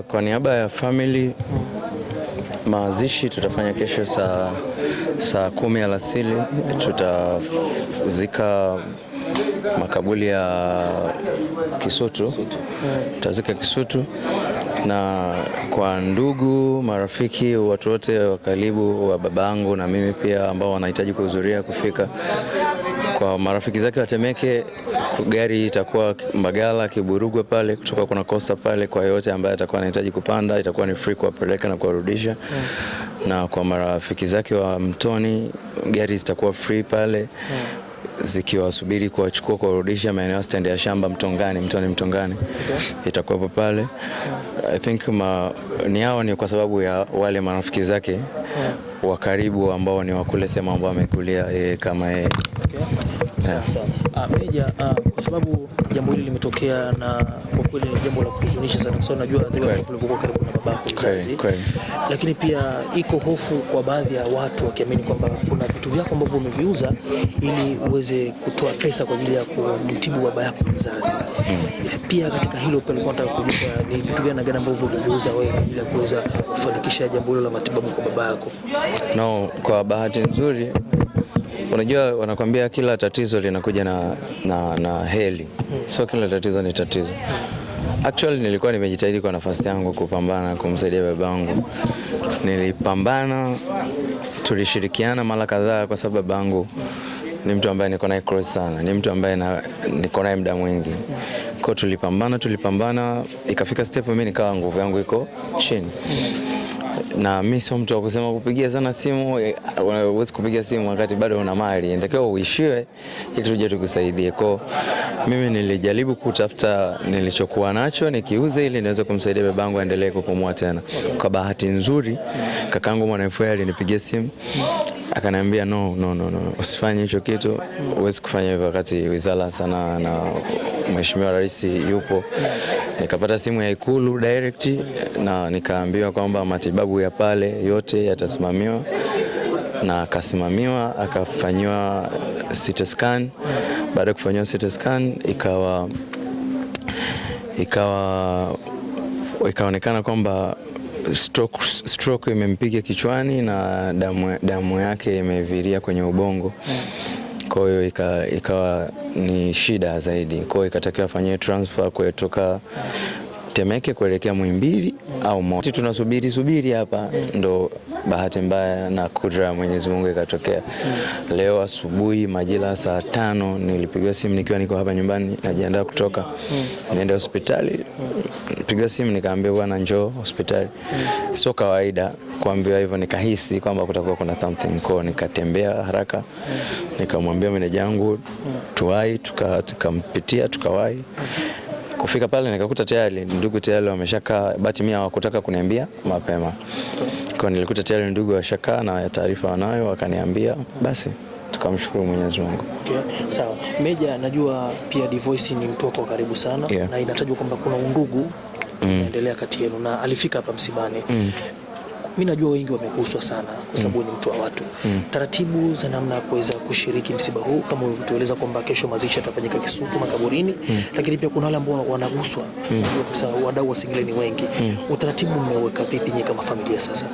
Kwa niaba ya family, mazishi tutafanya kesho saa 10 alasiri. Tutazika makaburi ya Kisutu, tutazika Kisutu. Na kwa ndugu, marafiki, watu wote wa karibu wa babangu na mimi pia ambao wanahitaji kuhudhuria kufika, kwa marafiki zake wa Temeke, gari itakuwa Mbagala Kiburugwa pale, kutoka kuna Costa pale. Kwa yote ambaye atakuwa anahitaji kupanda, itakuwa ni free kuwapeleka na kuwarudisha. Na kwa marafiki zake wa Mtoni, gari zitakuwa free pale, zikiwasubiri kuwachukua kuwarudisha maeneo stand ya Shamba Mtongani, itakuwa pale. I think ni kwa sababu ya wale marafiki zake wa karibu ambao ni wakule sema ambao amekulia kama yeye. Meja, kwa sababu jambo hili limetokea na kwa kweli ni jambo la kuhuzunisha sana, kwa sababu najua ulivyokuwa karibu na babako mzazi. Lakini pia iko hofu kwa baadhi ya watu wakiamini kwamba kuna vitu vyako ambavyo umeviuza ili uweze kutoa pesa kwa ajili ya kumtibu baba yako mzazi. Pia katika hilo pia nilikuwa nataka kujua ni vitu gani ambavyo uliviuza wewe ili kuweza kufanikisha jambo hilo la matibabu kwa baba yako. No, kwa bahati nzuri, unajua wanakuambia kila tatizo linakuja na heli. So kila tatizo ni tatizo. Actually nilikuwa nimejitahidi kwa nafasi yangu kupambana kumsaidia babangu. Nilipambana, tulishirikiana mara kadhaa kwa sababu babangu ni mtu ambaye niko naye close sana. Ni mtu ambaye niko naye muda mwingi. Kwa tulipambana, ikafika step mimi nikawa nguvu yangu iko chini. Na mimi sio mtu wa kusema kupigia sana simu, huwezi kupiga simu wakati bado una mali. Inatakiwa uishiwe ili tuje tukusaidie. Kwa mimi nilijaribu kutafuta nilichokuwa nacho nikiuze ili niweze kumsaidia babangu aendelee kupumua tena. Kwa bahati nzuri kakangu Mwanaifue alinipigia simu, akaniambia no, usifanye hicho kitu, huwezi kufanya hivyo wakati wizara sana na Mheshimiwa Rais yupo. Nikapata simu ya Ikulu direct na nikaambiwa kwamba matibabu ya pale yote yatasimamiwa, na akasimamiwa, akafanyiwa CT scan. Baada ya kufanywa CT scan ikaonekana kwamba stroke imempiga kichwani na damu yake imeviria kwenye ubongo. Kwa hiyo ikawa ni shida zaidi. Kwa hiyo ikatakiwa afanywe transfer kutoka Temeke kuelekea Muhimbili au Moshi. Tunasubiri hapa, ndo bahati mbaya na kudra ya Mwenyezi Mungu ikatokea. Leo asubuhi majira saa 5 nilipigiwa simu nikiwa niko hapa nyumbani najiandaa kutoka niende hospitali. Nilipigiwa simu nikaambiwa bwana njoo hospitali. Sio kawaida kuambiwa hivyo, nikahisi kwamba kutakuwa kuna something. Kwa nikatembea haraka nikamwambia meneja wangu tuwai, tukampitia tukawai. Kufika pale nikakuta tayari ndugu tayari wameshakaa, bahati mimi hawakutaka kuniambia mapema. Kwa nilikuta tayari ndugu washakaa na taarifa wanayo, wakaniambia basi tukamshukuru Mwenyezi Mungu. Okay, sawa. Meja, najua pia Dvoice ni mtu wako karibu sana, na inatajwa kwamba kuna undugu unaendelea kati yenu na alifika hapa msibani. Mimi najua wengi wameguswa sana kwa sababu ni mtu wa watu. Taratibu za namna ya kuweza kushiriki msiba huu kama ulivyotueleza kwamba kesho mazishi yatafanyika Kisutu makaburini, lakini pia kuna wale ambao wanaguswa. Kwa wadau wa Singeli ni wengi. Utaratibu mmeweka vipi nyinyi kama familia sasa?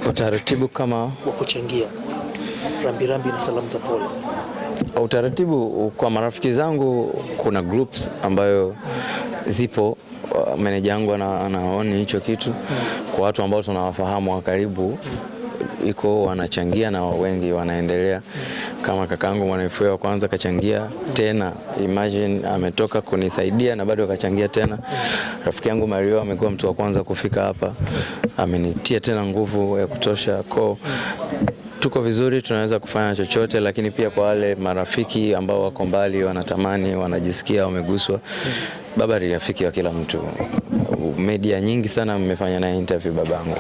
Utaratibu kama wa kuchangia rambirambi na salamu za pole. Utaratibu kwa marafiki zangu, kuna groups ambayo zipo, meneja wangu anaona hicho kitu. Kwa watu ambao tunawafahamu wa karibu iko wanachangia na wengi wanaendelea. Kama kakangu Mwanaifue wa kwanza kachangia tena, imagine ametoka kunisaidia na bado kachangia tena. Rafiki yangu Mario amekuwa mtu wa kwanza kufika hapa, amenitia tena nguvu ya kutosha. Kwa tuko vizuri, tunaweza kufanya chochote. Lakini pia kwa wale marafiki ambao wako mbali, wanatamani, wanajisikia wameguswa, baba ni rafiki wa kila mtu. Media nyingi sana mmefanya na interview babangu.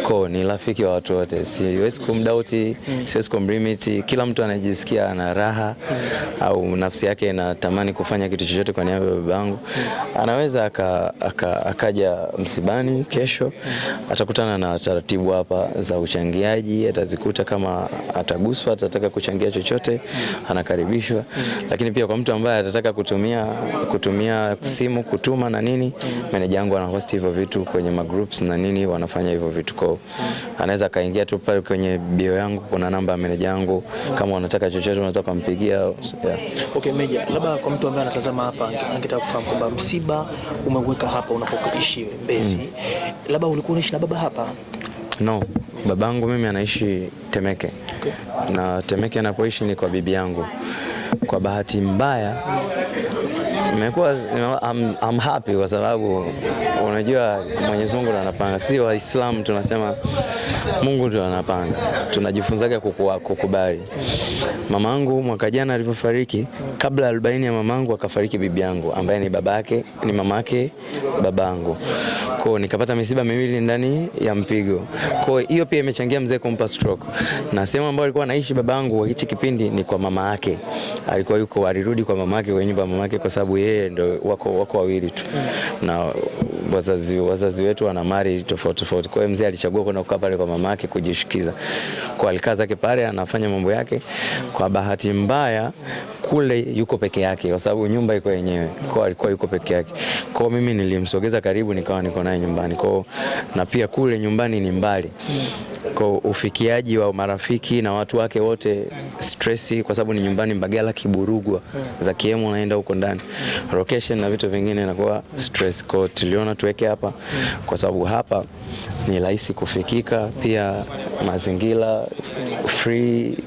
Kwa ni rafiki wa watu wote. Siwezi kumdoubt, siwezi kumlimit. Kila mtu anajisikia ana raha au nafsi yake inatamani kufanya kitu chochote kwa niaba ya babangu, anaweza akaja msibani kesho, atakutana na taratibu hapa za uchangiaji, atazikuta. Kama ataguswa, atataka kuchangia chochote, anakaribishwa. Lakini pia kwa mtu ambaye atataka kutumia simu kutuma na nini, meneja wangu wangu wana host hivyo vitu kwenye magroups na nini, wanafanya hivyo vitu kwa anaweza kaingia tu pale kwenye bio yangu, kuna namba ya meneja yangu, kama unataka chochote unaweza kumpigia. Yeah. Okay, Meja, labda kwa mtu ambaye anatazama hapa angetaka kufahamu kwamba msiba umeweka hapa unapoishi Mbezi, labda ulikuwa unaishi na baba hapa? No, babangu mimi anaishi Temeke. Okay. Na Temeke anapoishi ni kwa bibi yangu. Kwa bahati mbaya nimekuwa I'm happy kwa sababu unajua Mwenyezi Mungu ndiye anapanga. Si Waislamu tunasema Mungu ndiye anapanga. Tunajifunzaga kukubali. Mamangu mwaka jana alipofariki, kabla 40 ya mamangu akafariki bibi yangu ambaye ni babake, ni mamake babangu. Kwa nikapata misiba miwili ndani ya mpigo. Kwa hiyo pia imechangia mzee kumpa stroke. Na sehemu ambayo alikuwa anaishi babangu kwa hichi kipindi ni kwa mama yake. Alikuwa yuko alirudi kwa mamake kwenye nyumba ya mamake kwa sababu yeye ndio wako wawili tu. Na wazazi wetu wana mali tofauti. Kwa hiyo mzee alichagua kwenda kukaa pale kwa mamake kujishikiza. Kwa alikaa zake pale anafanya mambo yake. Kwa bahati mbaya kule yuko peke yake kwa sababu nyumba iko yenyewe. Kwa alikuwa yuko peke yake. Kwa mimi nilimsogeza karibu nikawa niko naye nyumbani. Kwa na pia kule nyumbani ni mbali. Kwa ufikiaji wa marafiki na watu wake wote stressi kwa sababu ni nyumbani Mbagala Kiburugwa za Kiemo naenda huko ndani. Location na vitu vingine inakuwa stress. Kwa tuliona tuweke hapa kwa sababu hapa ni rahisi kufikika, pia mazingira free,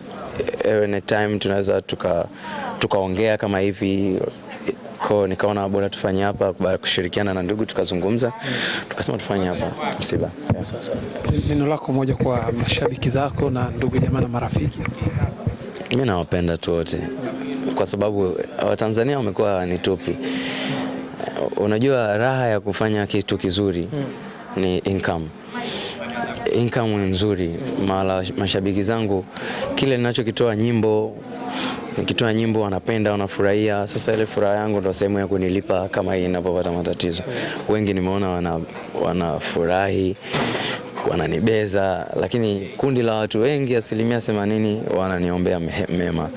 anytime tunaweza tukaongea kama hivi. Kwa nikaona bora tufanye hapa kwa kushirikiana na ndugu tukazungumza tukasema tufanye hapa msiba. Neno lako moja kwa mashabiki zako na ndugu jamaa na marafiki? Mimi nawapenda tu wote kwa sababu Watanzania wamekuwa ni tupi. Unajua raha ya kufanya kitu kizuri ni income nzuri. Mashabiki zangu kile ninachokitoa nikitoa nyimbo wanapenda, wanafurahia. Sasa ile furaha yangu ndio sehemu ya kunilipa kama hii ninapopata matatizo. Wengi nimeona wanafurahi, wananibeza, lakini kundi la watu wengi 80% wananiombea mema.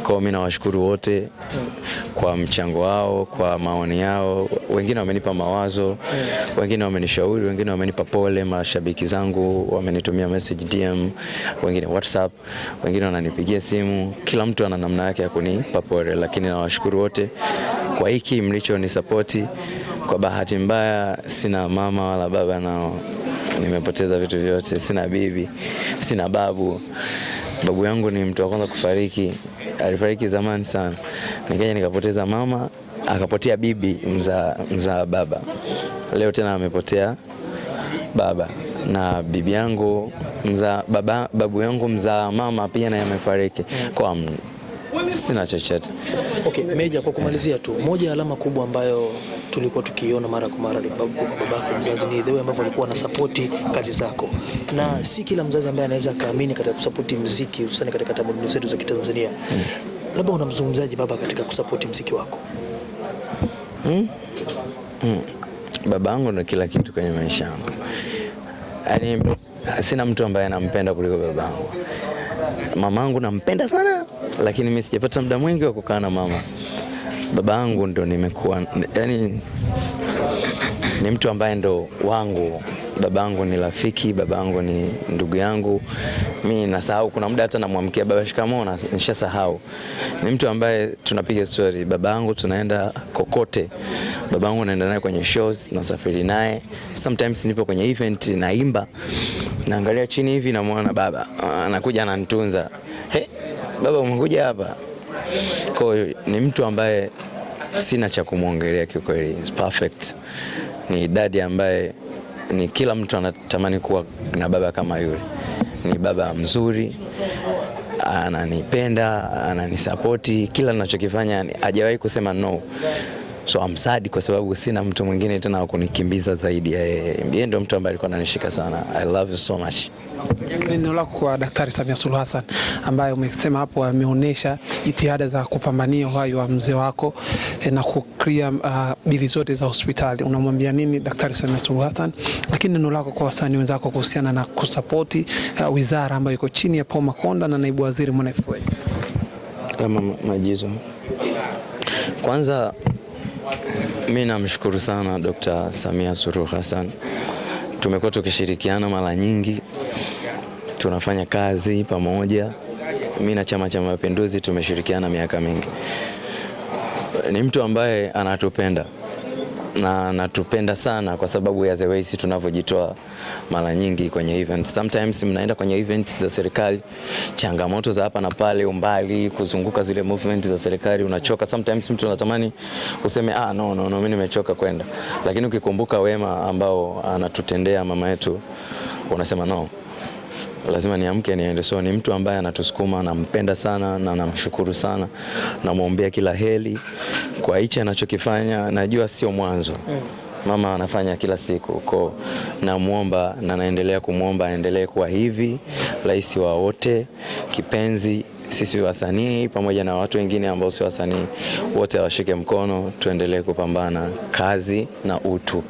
Kwa mimi nawashukuru wote kwa mchango wao, kwa maoni yao. Wengine wamenipa mawazo, wengine wamenishauri, wengine wamenipa pole. Mashabiki zangu wamenitumia message DM, wengine WhatsApp, wengine wananipigia simu. Kila mtu ana namna yake ya kunipa pole, lakini nawashukuru wote kwa hiki mlichonisapoti. Kwa bahati mbaya sina mama wala baba, nao nimepoteza vitu vyote. Sina bibi, sina babu. Babu yangu ni mtu wa kwanza kufariki, alifariki zamani sana. Nikaja nikapoteza mama, akapotea bibi mzaa baba. Leo tena amepotea baba, na bibi yangu babu yangu mzaa mama pia naye amefariki. Kwa sina chochote. Okay, Meja, kwa kumalizia tu, moja ya alama kubwa ambayo tulikuwa tukiona mara kwa mara ni babako mzazi, ni the way ambavyo alikuwa anasapoti kazi zako, na si kila mzazi ambaye anaweza kaamini katika kusapoti muziki hususan katika tamaduni zetu za Kitanzania. Labda unamzungumzaje baba katika kusapoti muziki wako? Babangu ndo kila kitu kwenye maisha yangu. Yaani sina mtu ambaye anampenda kuliko babangu. Mamangu nampenda sana, lakini mimi sijapata muda mwingi wa kukaa na mama. Babangu ndo nimekuwa, yani ni mtu ambaye ndo wangu. Babangu ni rafiki, babangu ni ndugu yangu. Mimi nasahau, kuna muda hata namwamkia baba shikamoo na nishasahau. Ni mtu ambaye tunapiga story. Babangu tunaenda kokote. Babangu naenda naye kwenye shows, nasafiri naye. Sometimes nipo kwenye event naimba, naangalia chini hivi namuona baba anakuja ananitunza. Hey, baba umekuja hapa. Kwa hiyo ni mtu ambaye sina cha kumwongelea kiukweli. It's perfect. Ni dadi ambaye ni kila mtu anatamani kuwa na baba kama yule. Ni baba mzuri, ananipenda, ananisapoti, kila ninachokifanya hajawahi kusema no. So I'm sad kwa sababu sina mtu mwingine tena wa kunikimbiza zaidi ya yeye. Yeye ndio mtu ambaye alikuwa ananishika sana. I love you so much. Neno lako kwa Daktari Samia Suluhu Hassan ambaye umesema hapo ameonyesha jitihada za kupambania uhai wa mzee wako na kuklia bili zote za hospitali, unamwambia nini Daktari Samia Suluhu Hassan? Lakini neno lako kwa wasanii wenzako kuhusiana na kusapoti wizara ambayo iko chini ya Paul Makonda na naibu waziri Mwana FA? Kama Majizo, kwanza Mimi namshukuru sana Dr. Samia Suluhu Hassan. Tumekuwa tukishirikiana mara nyingi, tunafanya kazi pamoja. Mimi na Chama cha Mapinduzi tumeshirikiana miaka mingi. Ni mtu ambaye anatupenda na anatupenda sana kwa sababu ya the way sisi tunavyojitoa mara nyingi kwenye events. Sometimes mnaenda kwenye events za serikali, changamoto za hapa na pale, umbali, kuzunguka zile movement za serikali, unachoka. Sometimes mtu anatamani useme no, mimi nimechoka kwenda. Lakini ukikumbuka wema ambao anatutendea mama yetu, unasema no, lazima niamke niende. So ni mtu ambaye anatusukuma, nampenda sana na namshukuru sana, namwombea kila heri kwa hicho anachokifanya. Najua sio mwanzo, mama anafanya kila siku, kwa namuomba na naendelea kumuomba aendelee kuwa hivi, rais wa wote, kipenzi. Sisi wasanii pamoja na watu wengine ambao si wasanii wote washike mkono, tuendelee kupambana kazi na utu.